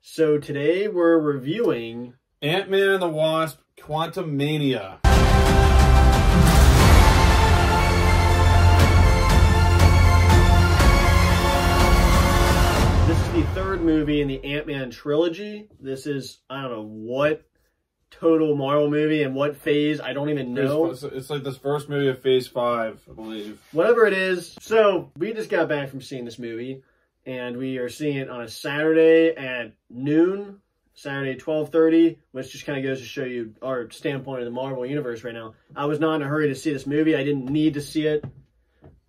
So today we're reviewing Ant-Man and the Wasp, Quantumania. This is the third movie in the Ant-Man trilogy. This is, I don't know what total Marvel movie and what phase, I don't even know. It's like this first movie of Phase 5, I believe. Whatever it is. So, we just got back from seeing this movie, and we are seeing it on a Saturday at noon, Saturday 12:30, which just kind of goes to show you our standpoint of the Marvel Universe right now. I was not in a hurry to see this movie. I didn't need to see it.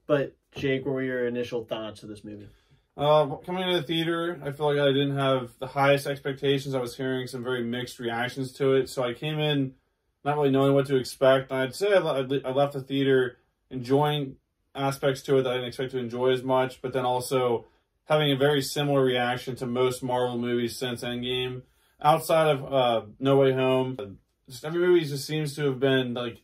But, Jake, what were your initial thoughts of this movie? Coming into the theater, I feel like I didn't have the highest expectations. I was hearing some very mixed reactions to it. So I came in not really knowing what to expect. I'd say I left the theater enjoying aspects to it that I didn't expect to enjoy as much, but then also having a very similar reaction to most Marvel movies since Endgame. Outside of No Way Home, just every movie just seems to have been, like,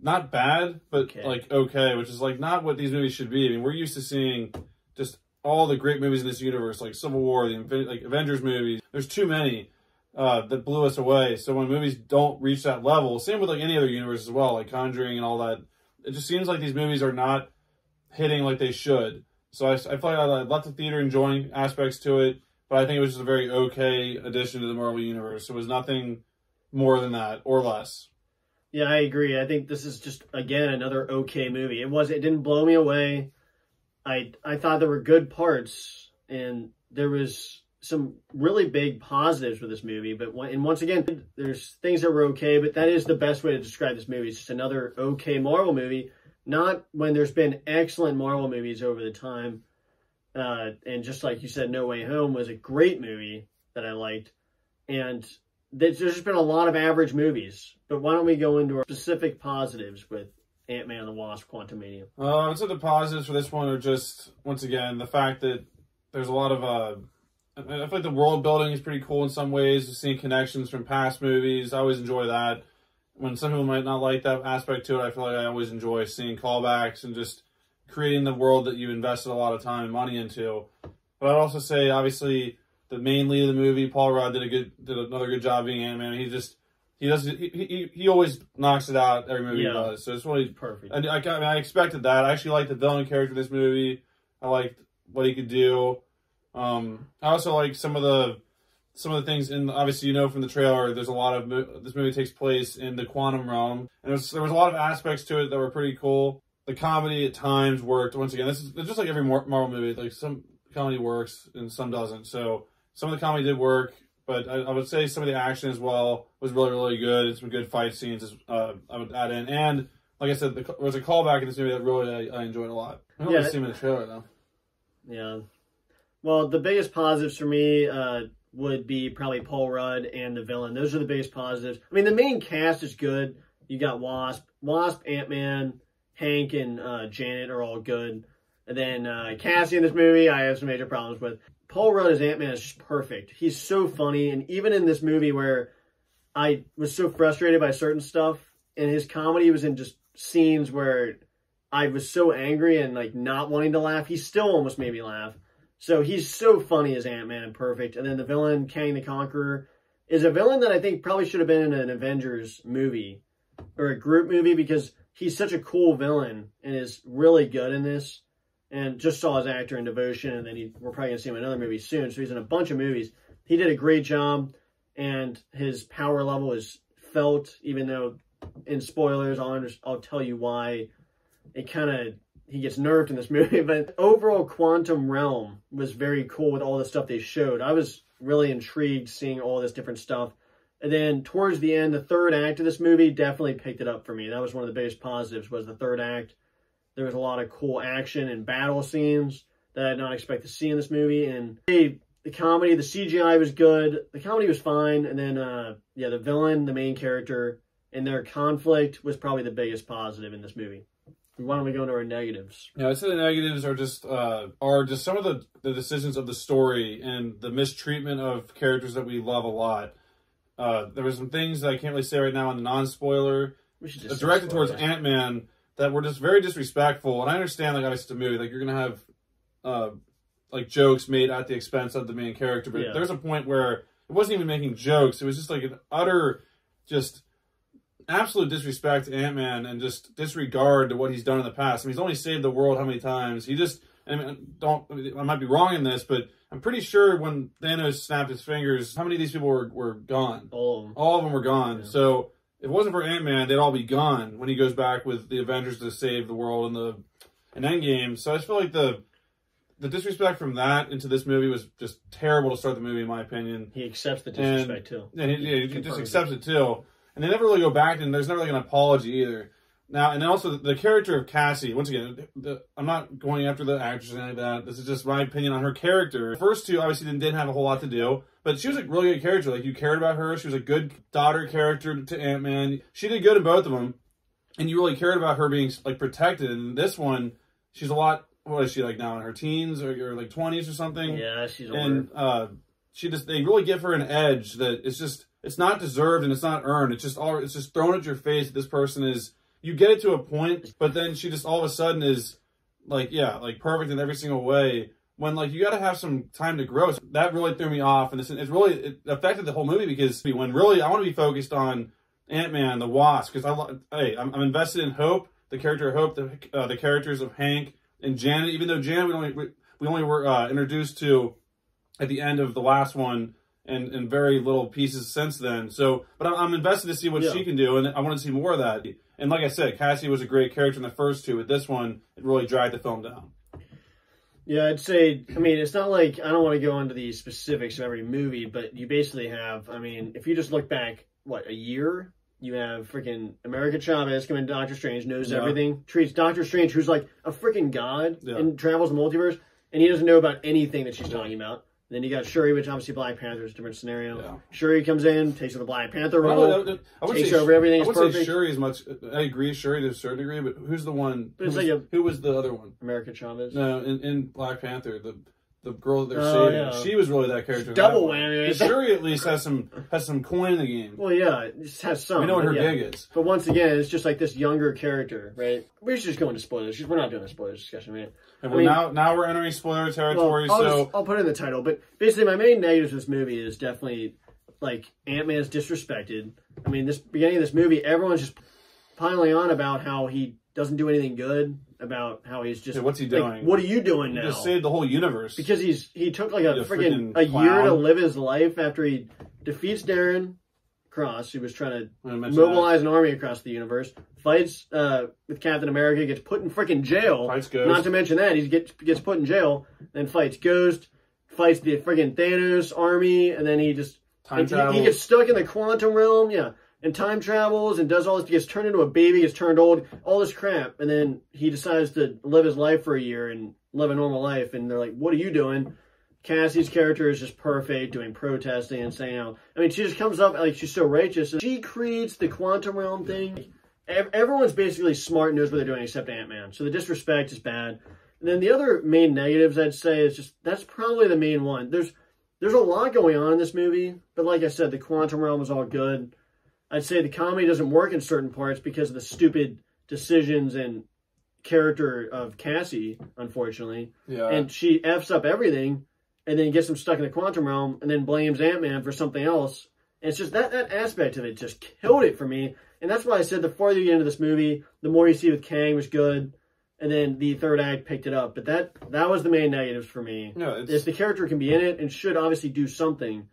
not bad, but, okay, which is, like, not what these movies should be. I mean, we're used to seeing just all the great movies in this universe, like Civil War, the Avengers movies. There's too many that blew us away. So when movies don't reach that level, same with like any other universe as well, like Conjuring and all that, it just seems like these movies are not hitting like they should. So I feel like I left the theater enjoying aspects to it, but I think it was just a very okay addition to the Marvel Universe. It was nothing more than that or less. Yeah, I agree. I think this is just, again, another okay movie. It didn't blow me away. I thought there were good parts, and there was some really big positives with this movie. But once again, there's things that were okay, but that is the best way to describe this movie. It's just another okay Marvel movie, not when there's been excellent Marvel movies over the time. And just like you said, No Way Home was a great movie that I liked. And there's just been a lot of average movies. But why don't we go into our specific positives with Ant-Man and the Wasp, Quantumania? I'd say the positives for this one are just, once again, the fact that there's a lot of, I feel like the world building is pretty cool in some ways, just seeing connections from past movies. I always enjoy that. When some people might not like that aspect to it, I feel like I always enjoy seeing callbacks and just creating the world that you invested a lot of time and money into. But I'd also say, obviously, the main lead of the movie, Paul Rudd, did another good job being Ant-Man. He always knocks it out every movie he does. So it's really perfect. And I expected that. I actually liked the villain character in this movie. I liked what he could do. I also like some of the things in, obviously, you know, from the trailer, there's a lot of, this movie takes place in the quantum realm. And there was a lot of aspects to it that were pretty cool. The comedy at times worked. Once again, it's just like every Marvel movie. Like, some comedy works and some doesn't. So some of the comedy did work. But I would say some of the action as well was really, really good. And some good fight scenes I would add in. And, like I said, there was a callback in this movie that really I enjoyed a lot. I don't really see him in the trailer, though. Yeah. Well, the biggest positives for me would be probably Paul Rudd and the villain. Those are the biggest positives. I mean, the main cast is good. You got Wasp, Ant-Man, Hank, and Janet are all good. And then Cassie in this movie, I have some major problems with. Paul Rudd as Ant-Man is just perfect. He's so funny. And even in this movie where I was so frustrated by certain stuff, and his comedy was in just scenes where I was so angry and like not wanting to laugh, he still almost made me laugh. So he's so funny as Ant-Man and perfect. And then the villain, Kang the Conqueror, is a villain that I think probably should have been in an Avengers movie or a group movie, because he's such a cool villain and is really good in this. And just saw his actor in Devotion, and then we're probably going to see him in another movie soon. So he's in a bunch of movies. He did a great job, and his power level is felt, even though in spoilers, I'll tell you why he gets nerfed in this movie. But overall, Quantum Realm was very cool with all the stuff they showed. I was really intrigued seeing all this different stuff. And then towards the end, the third act of this movie definitely picked it up for me. That was one of the biggest positives, was the third act. There was a lot of cool action and battle scenes that I did not expect to see in this movie. And the comedy, the CGI was good. The comedy was fine. And then, the villain, the main character, and their conflict was probably the biggest positive in this movie. Why don't we go into our negatives? Yeah, I'd say the negatives are just some of the decisions of the story and the mistreatment of characters that we love a lot. There were some things that I can't really say right now on the non-spoiler. Directed towards Ant-Man, that were just very disrespectful. And I understand, like, obviously it's a movie, like, you're going to have like jokes made at the expense of the main character. But there's a point where it wasn't even making jokes. It was just like an utter, just absolute disrespect to Ant-Man and just disregard to what he's done in the past. I mean, he's only saved the world how many times? He just, I might be wrong in this, but I'm pretty sure when Thanos snapped his fingers, how many of these people were gone? All of them. All of them were gone. Yeah. So if it wasn't for Ant-Man, they'd all be gone when he goes back with the Avengers to save the world in Endgame. So I just feel like the disrespect from that into this movie was just terrible to start the movie, in my opinion. He accepts the disrespect, too. Yeah, he just accepts it, too. And they never really go back, and there's never like an apology either. Now, and also the character of Cassie, once again, I'm not going after the actress or anything like that. This is just my opinion on her character. The first two obviously didn't have a whole lot to do, but she was a really good character. Like, you cared about her. She was a good daughter character to Ant-Man. She did good in both of them, and you really cared about her being, like, protected. And this one, she's a lot, what is she, like, now in her teens or like 20s or something? Yeah, she's older. And they really give her an edge that it's not deserved and it's not earned. It's just thrown at your face that this person is, you get it to a point, but then she just all of a sudden is like, yeah, like perfect in every single way. When like you got to have some time to grow. So that really threw me off, and it affected the whole movie because when really I want to be focused on Ant-Man, the Wasp, because I'm invested in Hope, the character of Hope, the characters of Hank and Janet. Even though Janet we only were introduced to at the end of the last one. And very little pieces since then. So, but I'm invested to see what she can do, and I want to see more of that. And like I said, Cassie was a great character in the first two. With this one, it really dragged the film down. Yeah, I'd say, I mean, it's not like, I don't want to go into the specifics of every movie, but you basically have, I mean, if you just look back, a year? You have freaking America Chavez come in, Doctor Strange, knows everything, treats Doctor Strange, who's like a freaking god, and travels the multiverse, and he doesn't know about anything that she's talking about. Then you got Shuri, which obviously Black Panther is a different scenario. Yeah. Shuri comes in, takes the Black Panther role, takes over everything. I would say Shuri is much. I agree, Shuri to a certain degree, but who's the one? Who was the other one? America Chavez. No, in Black Panther, the girl that they're saving, she was really that character. Double whammy. Shuri at least has some coin in the game. Well, yeah, it just has some. We know what her gig is. But once again, it's just like this younger character, right? We should just go into spoilers. We're not doing a spoilers discussion, right? And now we're entering spoiler territory. Well, I'll put it in the title, but basically my main negatives of this movie is definitely like Ant-Man's disrespected. I mean, this beginning of this movie, everyone's just piling on about how he doesn't do anything good, about how he's just what's he doing? Like, what are you doing now? He just saved the whole universe because he took like a freaking year to live his life after he defeats Darren Cross, who was trying to mobilize an army across the universe, fights with Captain America, gets put in freaking jail. Fights Ghost. Not to mention that, he gets put in jail, then fights Ghost, fights the freaking Thanos army, and then he just... He gets stuck in the quantum realm, and time travels and does all this. He gets turned into a baby, gets turned old, all this crap, and then he decides to live his life for a year and live a normal life, and they're like, what are you doing? Cassie's character is just perfect, doing protesting and saying, I mean, she just comes up like she's so righteous. She creates the quantum realm thing. Everyone's basically smart and knows what they're doing except Ant-Man. So the disrespect is bad. And then the other main negatives, I'd say, is just, that's probably the main one. There's a lot going on in this movie, but like I said, the quantum realm is all good. I'd say the comedy doesn't work in certain parts because of the stupid decisions and character of Cassie, unfortunately. Yeah. And she F's up everything, and then gets him stuck in the quantum realm, and then blames Ant-Man for something else. And it's just that aspect of it just killed it for me. And that's why I said the farther you get into this movie, the more you see with Kang was good, and then the third act picked it up. But that was the main negatives for me. Yeah, is the character can be in it and should obviously do something,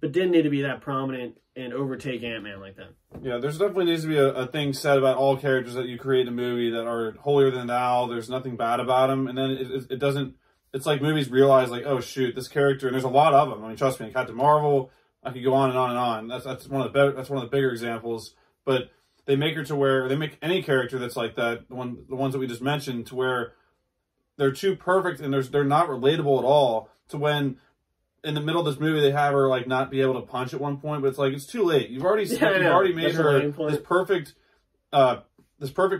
but didn't need to be that prominent and overtake Ant-Man like that. Yeah, there's definitely needs to be a thing said about all characters that you create in a movie that are holier than thou. There's nothing bad about them, and then it doesn't. It's like movies realize, like, oh shoot, this character, and there's a lot of them. I mean, trust me, Captain Marvel, I could go on and on and on. That's one of the bigger examples. But they make her to where they make any character that's like that, the ones that we just mentioned, to where they're too perfect and they're not relatable at all. To when in the middle of this movie they have her like not be able to punch at one point, but it's like it's too late. You've already made her this perfect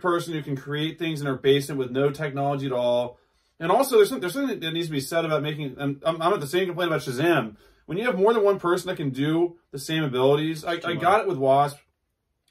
person who can create things in her basement with no technology at all. And also, there's something that needs to be said about making. And I'm at the same complaint about Shazam. When you have more than one person that can do the same abilities, I got it with Wasp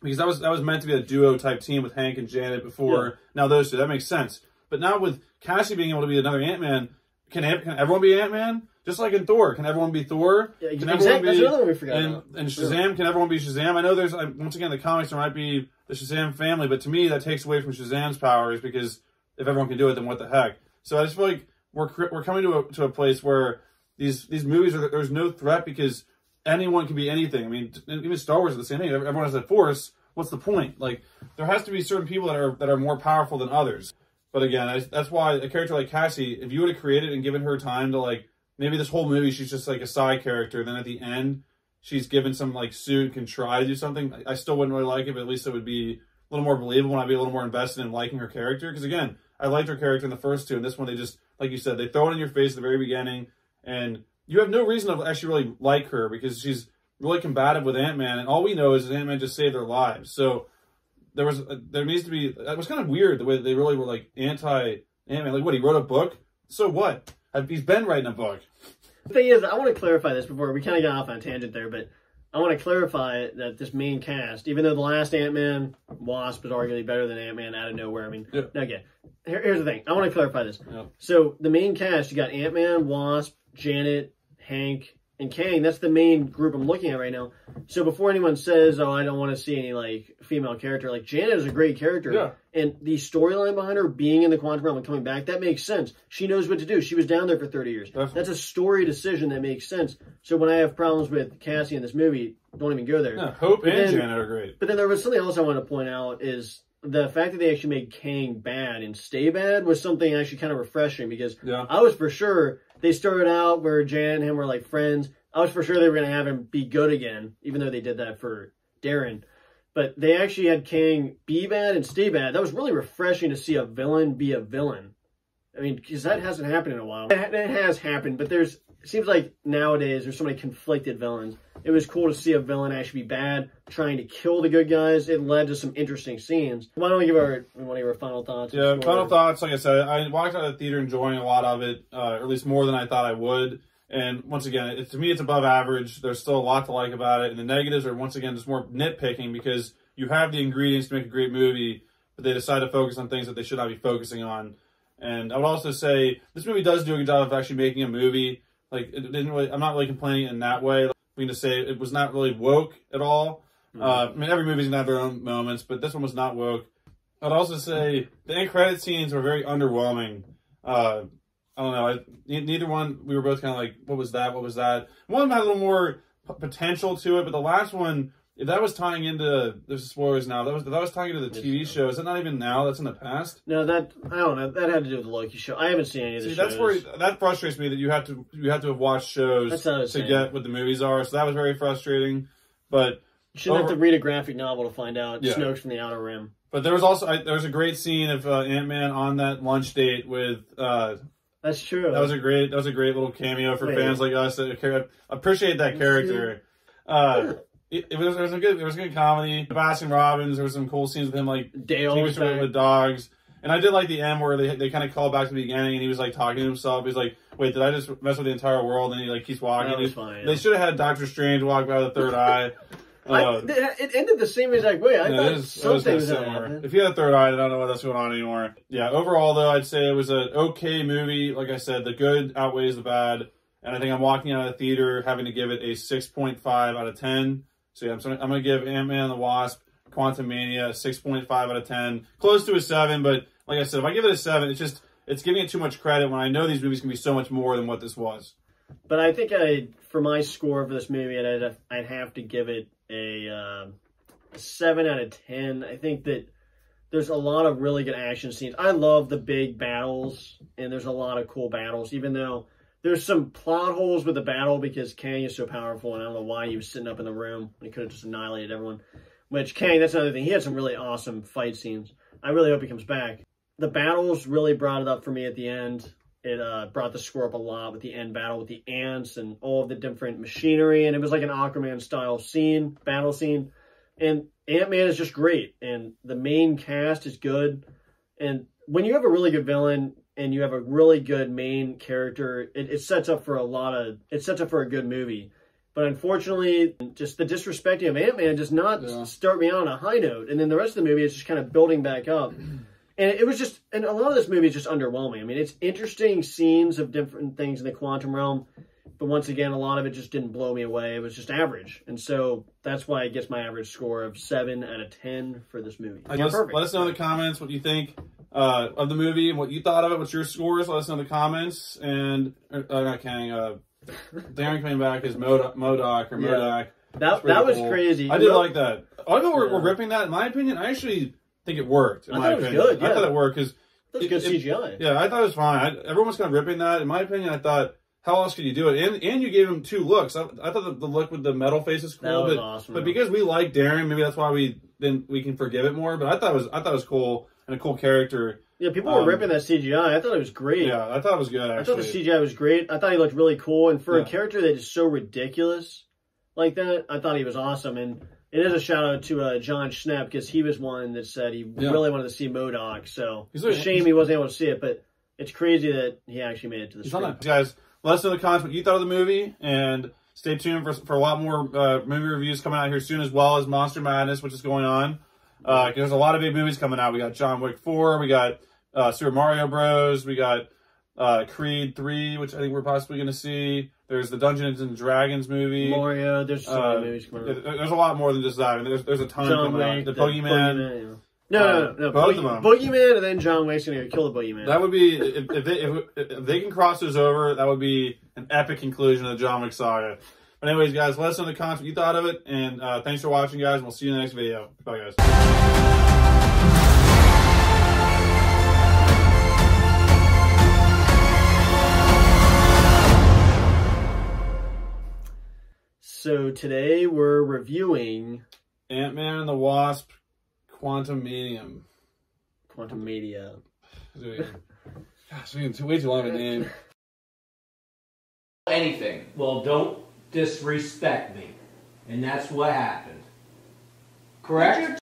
because that was meant to be a duo type team with Hank and Janet before. Yeah. Now those two, that makes sense. But now with Cassie being able to be another Ant-Man, can everyone be Ant-Man? Just like in Thor, can everyone be Thor? Yeah, Can exactly. everyone be, That's another one we forgot about. And Shazam, can everyone be Shazam? I know there's, once again, in the comics, there might be the Shazam family, but to me, that takes away from Shazam's powers, because if everyone can do it, then what the heck? So I just feel like we're coming to a place where these movies, there's no threat, because anyone can be anything. I mean, even Star Wars is the same thing. Everyone has a force. What's the point? Like, there has to be certain people that are more powerful than others. But again, that's why a character like Cassie, if you would have created and given her time to, like, maybe this whole movie she's just like a side character, then at the end she's given some like suit and can try to do something, I still wouldn't really like it, but at least it would be a little more believable and I'd be a little more invested in liking her character. Because again, I liked her character in the first two, and this one they just, like you said, they throw it in your face at the very beginning, and you have no reason to actually really like her because she's really combative with Ant-Man, and all we know is that Ant-Man just saved their lives. So there needs to be, it was kind of weird the way that they really were like anti-Ant-Man. Like, what, he wrote a book? So what? He's been writing a book. The thing is, I want to clarify this before we kind of got off on a tangent there, but I want to clarify that this main cast, even though the last Ant-Man, Wasp is arguably better than Ant-Man out of nowhere. I mean, yeah. Again, here's the thing. I want to clarify this. Yeah. So the main cast, you got Ant-Man, Wasp, Janet, Hank, and Kang. That's the main group I'm looking at right now. So before anyone says, oh, I don't want to see any, like, female character, like, Janet is a great character. Yeah. And the storyline behind her being in the quantum realm and coming back, that makes sense. She knows what to do. She was down there for 30 years. Definitely. That's a story decision that makes sense. So when I have problems with Cassie in this movie, don't even go there. Yeah, Hope and Janet are great. But then there was something else I want to point out is the fact that they actually made Kang bad and stay bad was something actually kind of refreshing, because I was for sure they started out where Janet and him were like friends. I was for sure they were going to have him be good again, even though they did that for Darren. But they actually had Kang be bad and stay bad. That was really refreshing to see a villain be a villain. I mean, because that hasn't happened in a while. It has happened, but it seems like nowadays there's so many conflicted villains. It was cool to see a villain actually be bad, trying to kill the good guys. It led to some interesting scenes. Why don't we give our final thoughts? Yeah, final thoughts. Like I said, I walked out of the theater enjoying a lot of it, or at least more than I thought I would. And once again, to me, it's above average. There's still a lot to like about it. And the negatives are, once again, just more nitpicking, because you have the ingredients to make a great movie, but they decide to focus on things that they should not be focusing on. And I would also say this movie does do a good job of actually making a movie. Like, it didn't really, I'm not really complaining in that way. I mean, to say it was not really woke at all. Mm-hmm. I mean, every movie's going to have their own moments, but this one was not woke. I'd also say the end credit scenes were very underwhelming. I don't know. Neither one, we were both kind of like, what was that? What was that? One had a little more potential to it, but the last one, if that was tying into, there's spoilers now, that was tying into the TV show. Is it not even now? That's in the past? No, I don't know. That had to do with the Loki show. I haven't seen any of the shows. That's where, that frustrates me, that you have to have watched shows to get what the movies are. So that was very frustrating. But you shouldn't have to read a graphic novel to find out Snoke's from the Outer Rim. But there was also, there was a great scene of Ant-Man on that lunch date with, that's true. That was a great little cameo for fans like us that appreciate that character. It was a good comedy. Baskin Robbins, there was some cool scenes with him, like Dale was with dogs. And I did like the end where they kind of called back to the beginning, and he was like talking to himself. He's like, "Wait, did I just mess with the entire world?" And he like keeps walking. That was fine, They should have had Doctor Strange walk by with the third eye. It ended the same exact way. I thought something was going to happen. If you had a third eye, I don't know what's going on anymore. Yeah, overall, though, I'd say it was an okay movie. Like I said, the good outweighs the bad. And I think I'm walking out of the theater having to give it a 6.5 out of 10. So yeah, I'm going to give Ant-Man and the Wasp, Quantumania, a 6.5 out of 10. Close to a 7, but like I said, if I give it a 7, it's giving it too much credit when I know these movies can be so much more than what this was. But I think for my score for this movie, I'd have to give it a 7 out of 10. I think that there's a lot of really good action scenes. I love the big battles, and there's a lot of cool battles, even though there's some plot holes with the battle because Kang is so powerful, and I don't know why he was sitting up in the room. He could have just annihilated everyone. Which, Kang, that's another thing. He had some really awesome fight scenes. I really hope he comes back. The battles really brought it up for me at the end. It brought the score up a lot with the end battle with the ants and all of the different machinery. And it was like an Aquaman-style battle scene. And Ant-Man is just great. And the main cast is good. And when you have a really good villain and you have a really good main character, it sets up for a good movie. But unfortunately, just the disrespecting of Ant-Man does not start me out on a high note. And then the rest of the movie is just kind of building back up. And it was just, and a lot of this movie is just underwhelming. I mean, it's interesting scenes of different things in the quantum realm, but once again, a lot of it just didn't blow me away. It was just average. And so that's why it gets my average score of 7 out of 10 for this movie. Let us know in the comments what you think of the movie and what you thought of it. What's your scores? Let us know in the comments. And, not kidding, Darren coming back as Modoc or Modoc. That was cool. Crazy. I did like that. Although we're ripping that, in my opinion, I actually think it worked. In my opinion, good, yeah. I thought it worked because it was good CGI. Yeah, I thought it was fine. Everyone was kind of ripping that. In my opinion, I thought, how else could you do it? And you gave him 2 looks. I thought the look with the metal face is cool. That was awesome. But because we like Darren, maybe that's why we can forgive it more. But I thought it was cool and a cool character. Yeah, people were ripping that CGI. I thought it was great. Yeah, I thought it was good, actually. I thought the CGI was great. I thought he looked really cool. And for a character that is so ridiculous like that, I thought he was awesome. And it is a shout-out to John Schnepp, because he was one that said he really wanted to see MODOK. So it's a shame he wasn't able to see it. But it's crazy that he actually made it to the screen. Guys, let us know in the comments what you thought of the movie. And stay tuned for a lot more movie reviews coming out here soon, as well as Monster Madness, which is going on. Because there's a lot of big movies coming out. We got John Wick 4. We got Super Mario Bros. We got Creed 3, which I think we're possibly going to see. There's the Dungeons and Dragons movie. Mario. There's so many movies coming out. There's a lot more than just that. I mean, there's a ton coming out. The Boogeyman. No. Both of them. Boogeyman, and then John Wick's going to kill the Boogeyman. That would be, if they can cross those over, that would be an epic conclusion of the John Wick saga. But anyways, guys, let us know in the comments what you thought of it. And thanks for watching, guys. And we'll see you in the next video. Bye, guys. So today we're reviewing Ant-Man and the Wasp, Quantumania. Quantumania. Gosh, way too long of a name. Anything. Well, don't disrespect me. And that's what happened. Correct?